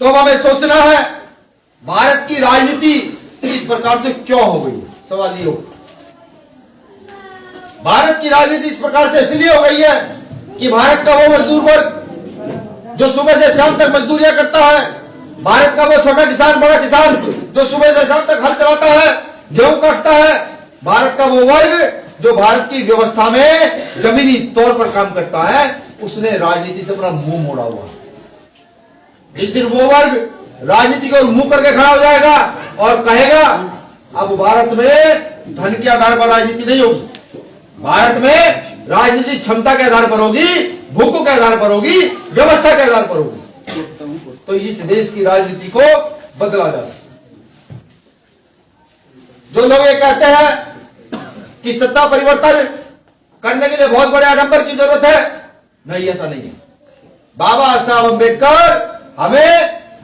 तो अब हमें सोचना है भारत की राजनीति इस प्रकार से क्यों हो गई। सवाल ये हो, भारत की राजनीति इस प्रकार से इसलिए हो गई है कि भारत का वो मजदूर वर्ग जो सुबह से शाम तक मजदूरियां करता है, भारत का वो छोटा किसान बड़ा किसान जो सुबह से शाम तक हल चलाता है, गेहूं काटता है, भारत का वो वर्ग जो भारत की व्यवस्था में जमीनी तौर पर काम करता है, उसने राजनीति से अपना मुंह मोड़ा हुआ। जिस दिन वो वर्ग राजनीति को मुंह करके खड़ा हो जाएगा और कहेगा अब भारत में धन के आधार पर राजनीति नहीं होगी, भारत में राजनीति क्षमता के आधार पर होगी, भूखों के आधार पर होगी, व्यवस्था के आधार पर होगी, तो इस देश की राजनीति को बदला जा सकता। जो लोग ये कहते हैं कि सत्ता परिवर्तन करने के लिए बहुत बड़े आडंबर की जरूरत है, नहीं, ऐसा नहीं है। बाबा साहब अम्बेडकर हमें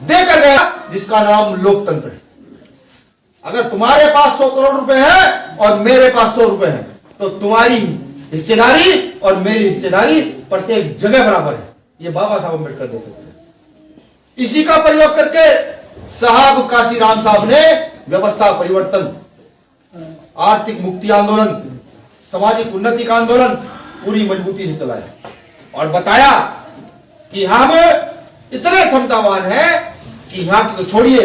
देकर गया जिसका नाम लोकतंत्र है। अगर तुम्हारे पास 100 करोड़ रुपए है और मेरे पास 100 रुपए है, तो तुम्हारी हिस्सेदारी और मेरी हिस्सेदारी प्रत्येक जगह बराबर है। ये बाबा साहब अम्बेडकर देते थे। इसी का प्रयोग करके साहब काशीराम साहब ने व्यवस्था परिवर्तन, आर्थिक मुक्ति आंदोलन, सामाजिक उन्नति का आंदोलन पूरी मजबूती से चलाया और बताया कि हम इतने क्षमतावान हैं कि यहां की तो छोड़िए,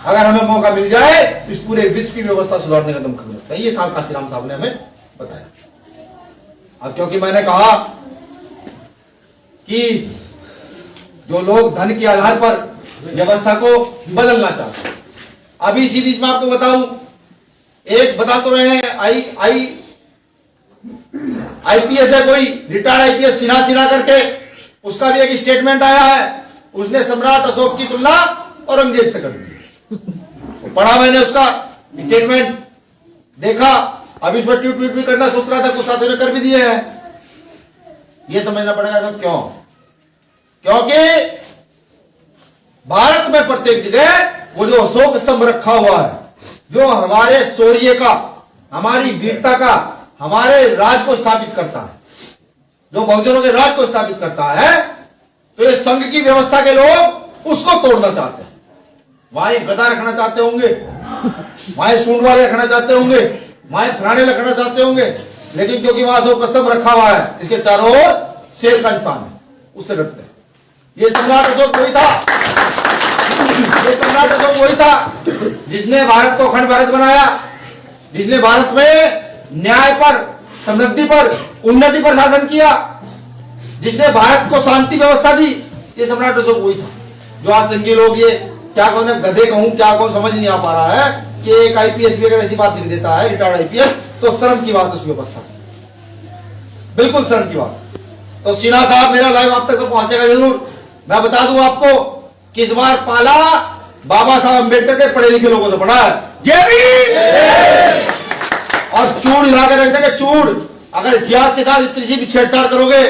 अगर हमें मौका मिल जाए इस पूरे विश्व की व्यवस्था सुधारने का दम खत्म रखता है। ये साहब काशीराम साहब ने हमें बताया। अब क्योंकि मैंने कहा कि जो लोग धन के आधार पर व्यवस्था को बदलना चाहते हैं, अभी इसी बीच में आपको बताऊं, एक बता तो रहे हैं आईपीएस है, कोई रिटायर्ड आईपीएस सिन्हा करके, उसका भी एक स्टेटमेंट आया है। उसने सम्राट अशोक की तुलना औरंगजेब से कर दी। पढ़ा मैंने उसका स्टेटमेंट, देखा, अब इस पर ट्वीट भी करना सोच रहा था, कुछ साथियों ने कर भी दिए हैं। यह समझना पड़ेगा सब क्यों, क्योंकि भारत में प्रत्येक जगह वो जो अशोक स्तंभ रखा हुआ है, जो हमारे शौर्य का, हमारी वीरता का, हमारे राज को स्थापित करता है, जो बहुजनों के राज को स्थापित करता है, तो ये संघ की व्यवस्था के लोग उसको तोड़ना चाहते हैं। वहां एक गदा रखना चाहते होंगे, वहां सूंड वाले रखना चाहते होंगे, वहां फलाने रखना चाहते होंगे, लेकिन क्योंकि वहां अशोक स्तंभ रखा हुआ है, इसके चारों ओर शेर का निशान है, उससे डरते हैं। ये सम्राट अशोक वही था, ये सम्राट अशोक वही था जिसने भारत को अखंड भारत बनाया, जिसने भारत में न्याय पर, समृद्धि पर, उन्नति पर शासन किया, जिसने भारत को शांति व्यवस्था दी। ये सम्राट अशोक वही था जो आज संघी लोग ये क्या कहूं, गधे कहूं क्या कहूं, समझ नहीं आ पा रहा है कि एक आईपीएस भी अगर ऐसी बात लिख देता है, रिटायर्ड आईपीएस, तो शर्म की बात उस व्यवस्था, बिल्कुल शर्म की बात। तो सिन्हा साहब, मेरा लाइव आप तक तो पहुंचेगा जरूर। मैं बता दूं आपको कि इस बार पाला बाबा साहब अम्बेडकर के पढ़े लिखे लोगों से पढ़ा है, और चूड़ हिला के रख देंगे, चूड़। अगर इतिहास के साथ इतनी सी भी छेड़छाड़ करोगे,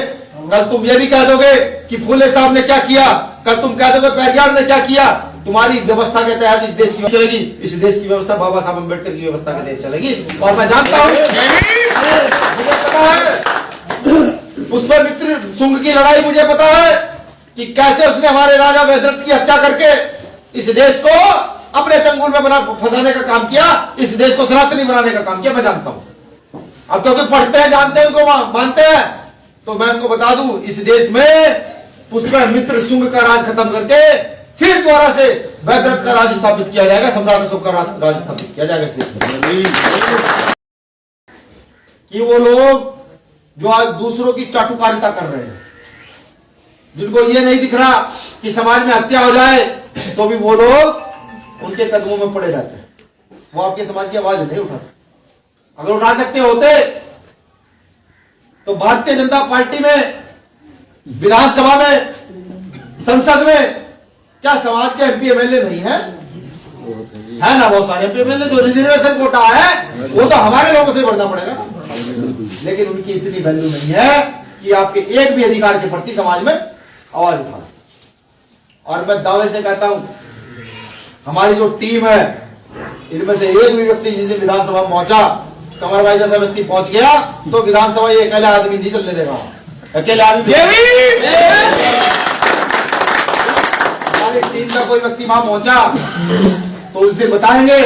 कल तुम ये भी कह दोगे कि फूले साहब ने क्या किया, कल तुम कह दोगे पेरियार ने क्या किया। तुम्हारी व्यवस्था के तहत इस देश की चलेगी, इस देश की व्यवस्था बाबा साहब अम्बेडकर की व्यवस्था के तहत चलेगी। और मैं जानता हूं, मुझे पता है पुष्पमित्र शुंग की लड़ाई, मुझे पता है कि कैसे उसने हमारे राजा वैदरथ की हत्या करके इस देश को अपने चंगुल में बना फंसाने का काम किया, इस देश को सनातनी बनाने का काम किया। मैं जानता हूं, अब क्योंकि पढ़ते हैं, जानते हैं, उनको मानते हैं, तो मैं उनको बता दूं, इस देश में पुष्पमित्र शुंग का राज खत्म करके फिर दोबारा से वैदरथ का राज स्थापित किया जाएगा, सम्राट अशोक का राज स्थापित किया जाएगा इस देश में। कि वो लोग जो आज दूसरों की चाटुकारिता कर रहे हैं, जिनको ये नहीं दिख रहा कि समाज में हत्या हो जाए, तो भी वो लोग उनके कदमों में पड़े रहते हैं, वो आपके समाज की आवाज नहीं उठाते। अगर उठा सकते होते तो भारतीय जनता पार्टी में, विधानसभा में, संसद में क्या समाज के एमपी एमएलए नहीं है? है ना, बहुत सारे एमपी एमएलए। जो रिजर्वेशन कोटा है वो तो हमारे लोगों से बढ़ना पड़ेगा, लेकिन उनकी इतनी वैल्यू नहीं है कि आपके एक भी अधिकार के प्रति समाज में आवाज उठा। और मैं दावे से कहता हूं, हमारी जो टीम है, इनमें से एक भी व्यक्ति जिस दिन विधानसभा में पहुंचा, कमर भाई जैसा व्यक्ति पहुंच गया, तो विधानसभा ये अकेला आदमी नहीं चलने देगा। अकेले आदमी हमारी टीम का कोई व्यक्ति वहां पहुंचा तो उस दिन बताएंगे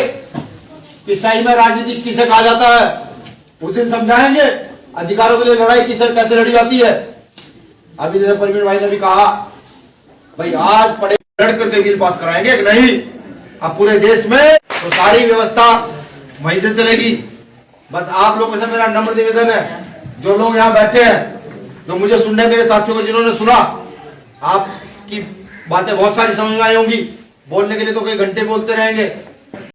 कि सही में राजनीति किसे कहा जाता है। उस दिन समझाएंगे अधिकारों के लिए लड़ाई कैसे लड़ी जाती है। अभी जैसे परवीन भाई ने भी कहा, भाई आज पढ़े लड़ करके बिल पास कराएंगे कि नहीं। अब पूरे देश में तो सारी व्यवस्था वहीं से चलेगी। बस आप लोगों से मेरा नम्र निवेदन है, जो लोग यहाँ बैठे हैं, जो मुझे सुनने, मेरे साथियों को जिन्होंने सुना, आपकी बातें बहुत सारी समझ में आई होंगी। बोलने के लिए तो कई घंटे बोलते रहेंगे,